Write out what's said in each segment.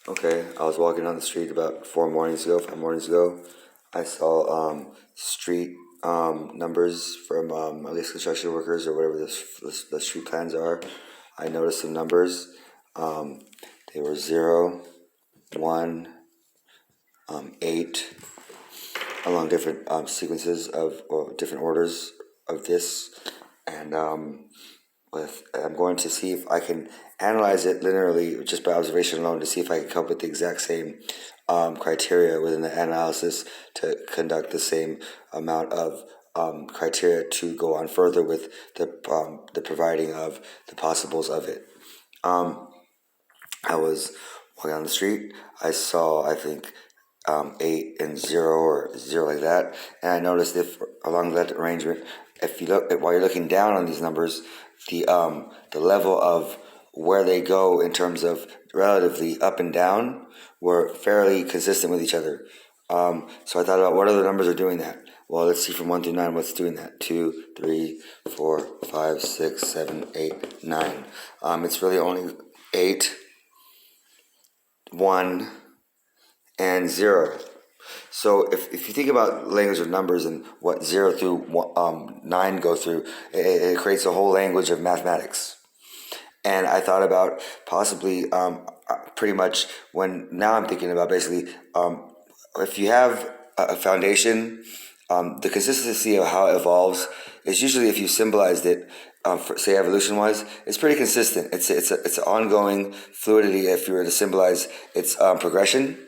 Okay, I was walking down the street about 5 mornings ago. I saw street numbers from I guess construction workers or whatever the street plans are. I noticed some numbers. Um, they were 0, 1, 8, along different sequences of or different orders of this, and I'm going to see if I can analyze it linearly just by observation alone to see if I can come up with the exact same criteria within the analysis to conduct the same amount of criteria to go on further with the providing of the possibles of it. I was walking down the street. I saw, I think, 8 and 0 or 0 like that, and I noticed if along that arrangement, if you look while you're looking down on these numbers, the level of where they go in terms of relatively up and down were fairly consistent with each other. So I thought about what other numbers are doing that. Well, let's see from 1 through 9 what's doing that. 2, 3, 4, 5, 6, 7, 8, 9. It's really only 8, 1, and 0. So if you think about language of numbers and what 0 through 9 go through, it creates a whole language of mathematics. And I thought about possibly pretty much now I'm thinking about basically if you have a foundation, the consistency of how it evolves is usually, if you symbolized it, say evolution-wise, it's pretty consistent. It's an ongoing fluidity if you were to symbolize its progression.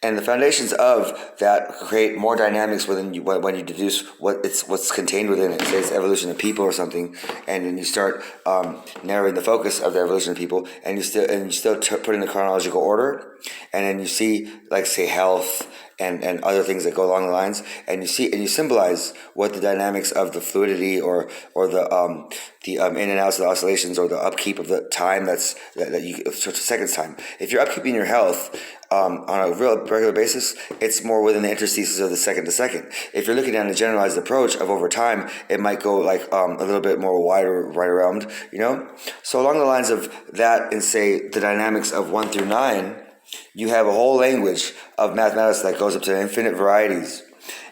And the foundations of that create more dynamics within you when you deduce what's contained within it. Say it's evolution of people or something, and then you start narrowing the focus of the evolution of people, and you still put in the chronological order, and then you see, like, say, health and other things that go along the lines, and you symbolize what the dynamics of the fluidity or the in and outs of the oscillations or the upkeep of the time that you seconds time. If you're upkeeping your health on a real regular basis, it's more within the interstices of the second to second. If you're looking at a generalized approach of over time, it might go like a little bit more wider right around, So along the lines of that, and say the dynamics of 1 through 9, you have a whole language of mathematics that goes up to infinite varieties.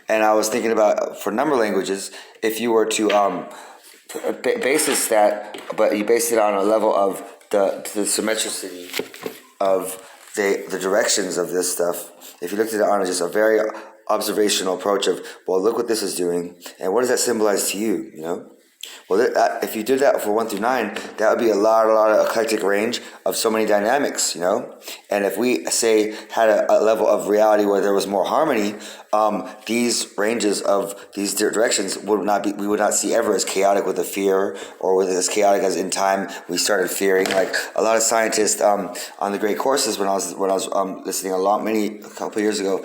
And I was thinking about, for number languages, if you were to basis that, but you base it on a level of the symmetricity of the directions of this stuff. If you looked at it on just a very observational approach of, well, look what this is doing, and what does that symbolize to you, Well, if you did that for 1 through 9, that would be a lot of eclectic range of so many dynamics, And if we, say, had a level of reality where there was more harmony, these ranges of these directions we would not see ever as chaotic with a fear, or with as chaotic as in time we started fearing. Like a lot of scientists on the great courses when I was listening a couple of years ago,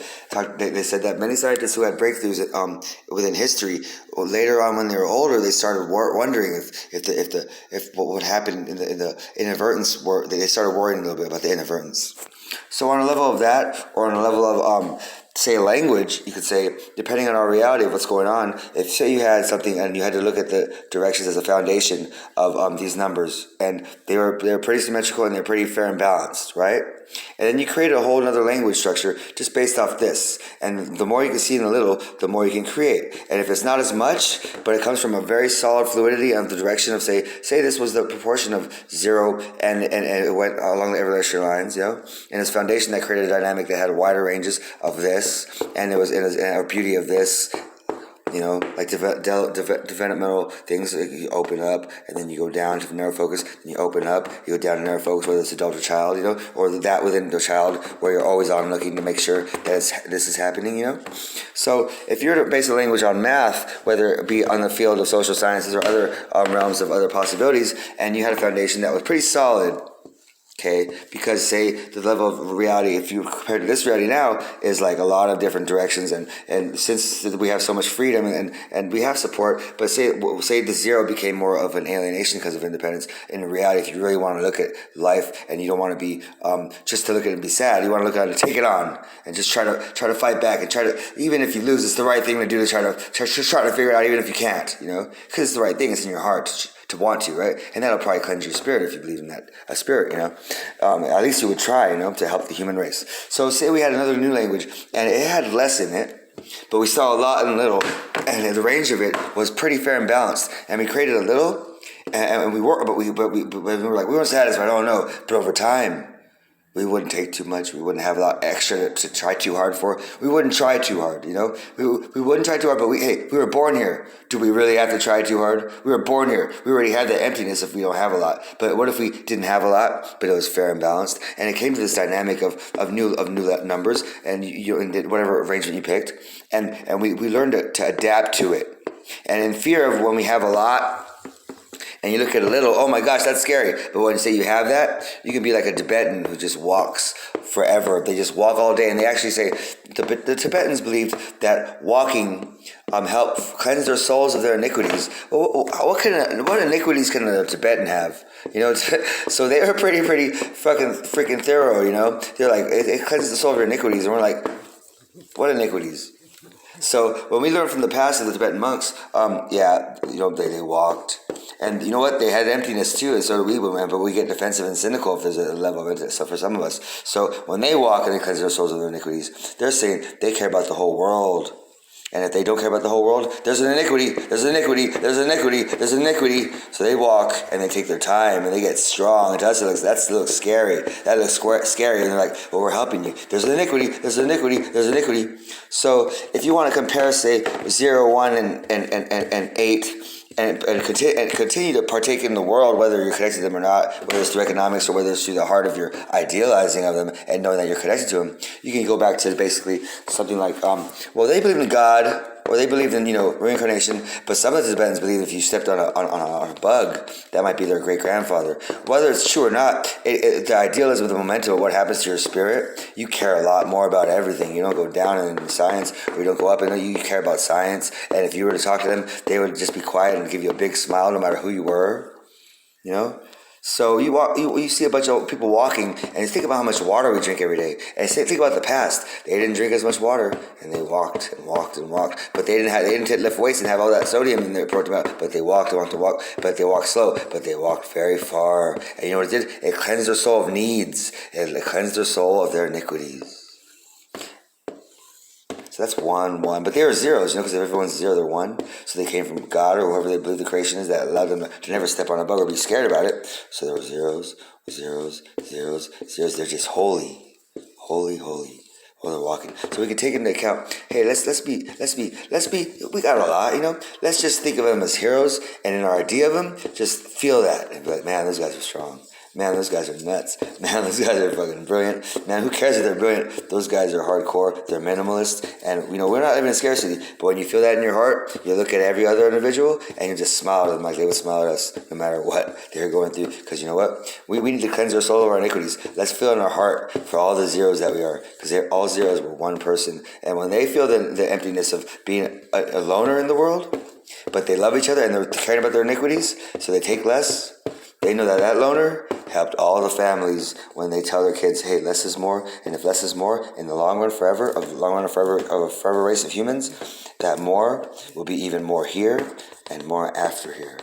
they said that many scientists who had breakthroughs within history, later on when they were older, they started wondering if what would happen in the inadvertence, they started worrying a little bit about the inadvertence. So on a level of that, or on a level of say language, you could say, depending on our reality of what's going on, if say you had something and you had to look at the directions as a foundation of these numbers, and they're pretty symmetrical and they're pretty fair and balanced, right? And then you create a whole other language structure just based off this. And the more you can see in a little, the more you can create. And if it's not as much, but it comes from a very solid fluidity of the direction of, say this was the proportion of 0 and it went along the evolutionary lines, and this foundation that created a dynamic that had wider ranges of this, and it was in a beauty of this, like developmental things. You open up, and then you go down to the narrow focus, and you open up, you go down to narrow focus, whether it's adult or child, or that within the child, where you're always on looking to make sure that this is happening, So if you're to base a language on math, whether it be on the field of social sciences or other realms of other possibilities, and you had a foundation that was pretty solid, okay, because say the level of reality, if you compare to this reality now, is like a lot of different directions, and since we have so much freedom and we have support, but say the 0 became more of an alienation because of independence. In reality, if you really want to look at life and you don't want to be just to look at it and be sad, you want to look at it and take it on and just try to fight back and try to, even if you lose, it's the right thing to do to try to figure it out, even if you can't, because it's the right thing. It's in your heart to want to, right? And that'll probably cleanse your spirit if you believe in that a spirit, at least you would try, to help the human race. So say we had another new language and it had less in it, but we saw a lot and little, and the range of it was pretty fair and balanced. And we created a little, and we were, but we were like, we weren't satisfied. Oh no! But over time, we wouldn't take too much. We wouldn't have a lot extra to try too hard for. We wouldn't try too hard, We wouldn't try too hard, but we were born here. Do we really have to try too hard? We were born here. We already had the emptiness if we don't have a lot. But what if we didn't have a lot, but it was fair and balanced? And it came to this dynamic of new numbers, and you did whatever arrangement you picked, and we learned to adapt to it. And in fear of when we have a lot, and you look at a little, oh my gosh, that's scary. But when you say you have that, you can be like a Tibetan who just walks forever. They just walk all day. And they actually say, the Tibetans believed that walking helped cleanse their souls of their iniquities. What iniquities can a Tibetan have? So they were pretty freaking thorough, They're like, it cleanses the soul of your iniquities. And we're like, what iniquities? So when we learn from the past of the Tibetan monks, they walked. And you know what? They had emptiness too, and so do we, but we get defensive and cynical if there's a level of it for some of us. So when they walk and they cleanse their souls of their iniquities, they're saying they care about the whole world. And if they don't care about the whole world, there's an iniquity, there's an iniquity, there's an iniquity, there's an iniquity. So they walk and they take their time and they get strong. And to us, that looks scary. That looks scary. And they're like, well, we're helping you. There's an iniquity, there's an iniquity, there's an iniquity. So if you want to compare, say, 0, 1, and 8, and continue to partake in the world, whether you're connected to them or not, whether it's through economics or whether it's through the heart of your idealizing of them and knowing that you're connected to them, you can go back to basically something like, they believe in God, or they believed in, reincarnation, but some of the Tibetans believe if you stepped on a bug, that might be their great-grandfather. Whether it's true or not, the idealism, the momentum of what happens to your spirit, you care a lot more about everything. You don't go down in science, or you don't go up, and you care about science, and if you were to talk to them, they would just be quiet and give you a big smile no matter who you were, So you see a bunch of people walking, and you think about how much water we drink every day. And think about the past. They didn't drink as much water, and they walked and walked and walked. But they didn't lift weights and have all that sodium in their protein. But they walked and walked and walked. But they walked slow. But they walked very far. And you know what it did? It cleansed their soul of needs. It cleansed their soul of their iniquities. So that's 1, 1. But they are zeros, because if everyone's 0, they're 1. So they came from God or whoever they believe the creation is that allowed them to never step on a bug or be scared about it. So there were zeros, zeros, zeros, zeros. They're just holy, holy, holy. While they're walking. So we can take into account, hey, let's be, we got a lot, Let's just think of them as heroes, and in our idea of them, just feel that. And be like, man, those guys are strong. Man, those guys are nuts. Man, those guys are fucking brilliant. Man, who cares if they're brilliant? Those guys are hardcore. They're minimalist. And, we're not living in scarcity. But when you feel that in your heart, you look at every other individual and you just smile at them like they would smile at us no matter what they're going through. Because you know what? We need to cleanse our soul of our iniquities. Let's feel in our heart for all the zeros that we are. Because all zeros were one person. And when they feel the emptiness of being a loner in the world, but they love each other and they're caring about their iniquities, so they take less, they know that loner helped all the families when they tell their kids, hey, less is more, and if less is more, in the long run forever, of a forever race of humans, that more will be even more here and more after here.